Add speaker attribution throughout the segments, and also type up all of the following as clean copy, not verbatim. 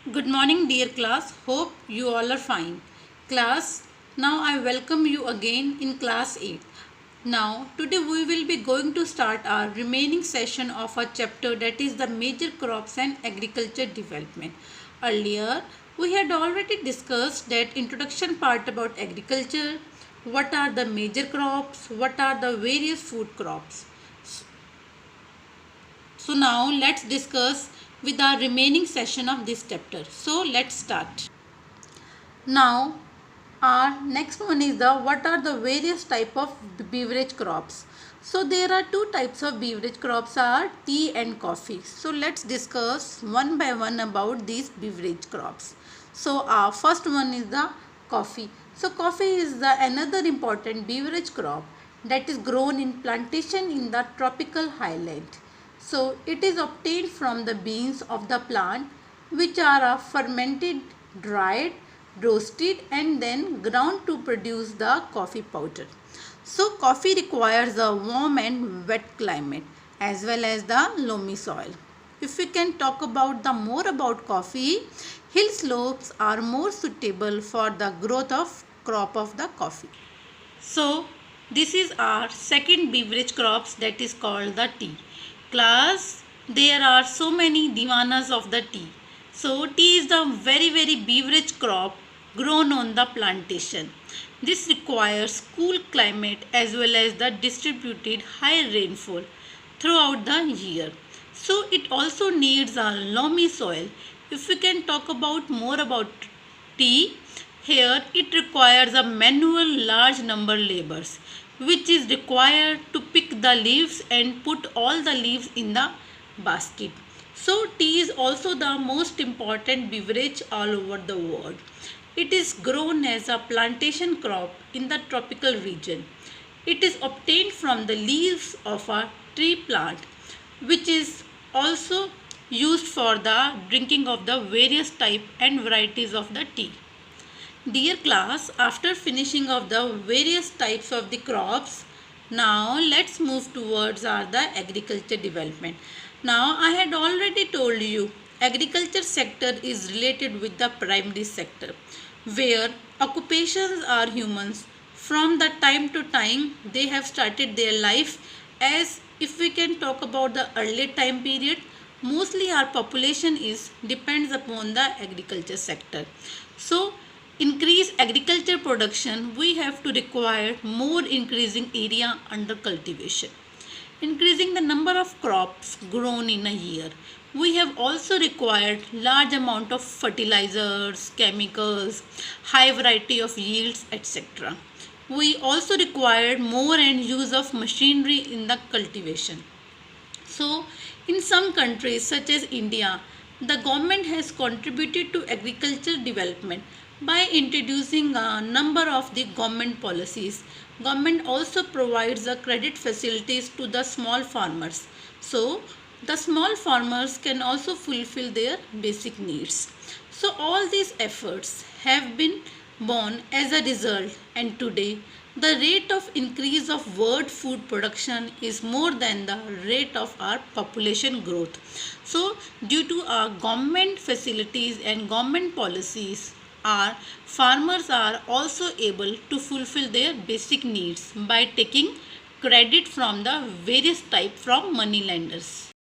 Speaker 1: Good morning, dear class. Hope you all are fine. Class, now I welcome you again in class 8. Now, today we will be going to start our remaining session of our chapter, that is the major crops and agriculture development. Earlier, we had already discussed that introduction part about agriculture, what are the major crops, what are the various food crops. So now let's discuss with our remaining session of this chapter. So let's start. Now our next one is the what are the various type of beverage crops. So there are two types of beverage crops are tea and coffee. So let's discuss one by one about these beverage crops. So our first one is the coffee. So coffee is the another important beverage crop that is grown in plantation in the tropical highland. So it is obtained from the beans of the plant which are fermented, dried, roasted and then ground to produce the coffee powder. So coffee requires a warm and wet climate as well as the loamy soil. If we can talk about the more about coffee, hill slopes are more suitable for the growth of crop of the coffee. So this is our second beverage crops that is called the tea. Class, there are so many divanas of the tea. So tea is the very beverage crop grown on the plantation. This requires cool climate as well as the distributed high rainfall throughout the year. So it also needs a loamy soil. If we can talk about more about tea, here it requires a manual large number labors which is required to pick the leaves and put all the leaves in the basket. So tea is also the most important beverage all over the world. It is grown as a plantation crop in the tropical region. It is obtained from the leaves of a tree plant which is also used for the drinking of the various type and varieties of the tea. Dear class, after finishing of the various types of the crops, now let's move towards the agriculture development. Now I had already told you agriculture sector is related with the primary sector where occupations are humans. From the time to time they have started their life. As if we can talk about the early time period, mostly our population is depends upon the agriculture sector. So increase agriculture production, we have to require more increasing area under cultivation. Increasing the number of crops grown in a year. We have also required large amount of fertilizers, chemicals, high variety of yields, etc. We also required more and use of machinery in the cultivation. So, in some countries such as India, the government has contributed to agriculture development by introducing a number of the government policies. Government also provides the credit facilities to the small farmers. So, the small farmers can also fulfill their basic needs. So, all these efforts have been born as a result, and today the rate of increase of world food production is more than the rate of our population growth. So due to our government facilities and government policies, our farmers are also able to fulfill their basic needs by taking credit from the various type from money lenders.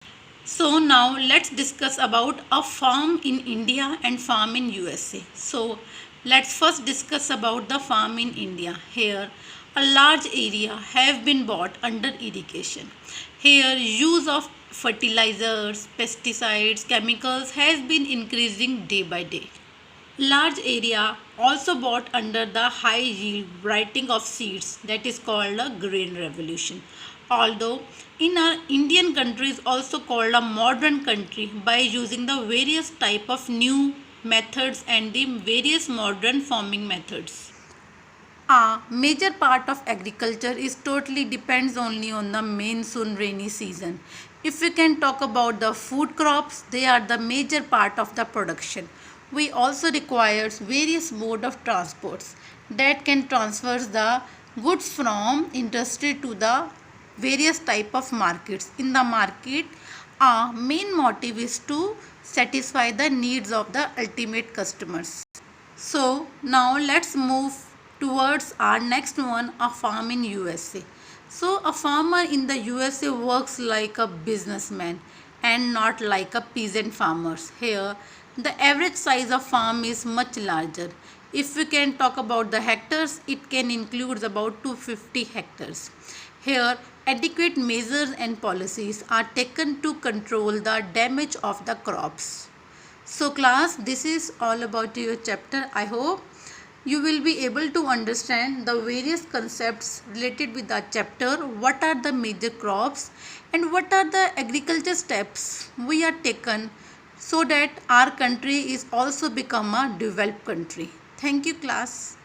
Speaker 1: So now let's discuss about a farm in India and farm in USA. So let's first discuss about the farm in India. Here a large area have been bought under irrigation. Here use of fertilizers, pesticides, chemicals has been increasing day by day. Large area also bought under the high yield variety of seeds that is called a grain revolution. Although in our Indian country is also called a modern country by using the various type of new methods and the various modern farming methods. A major part of agriculture is totally depends only on the monsoon rainy season. If we can talk about the food crops, they are the major part of the production. We also requires various mode of transports that can transfer the goods from industry to the various type of markets. In the market, our main motive is to satisfy the needs of the ultimate customers. So now let's move towards our next one, a farm in USA. So a farmer in the USA works like a businessman and not like a peasant farmers. Here the average size of farm is much larger. If we can talk about the hectares, it can include about 250 hectares. Here adequate measures and policies are taken to control the damage of the crops. So class, this is all about your chapter. I hope you will be able to understand the various concepts related with the chapter, what are the major crops and what are the agriculture steps we are taken so that our country is also become a developed country. Thank you class.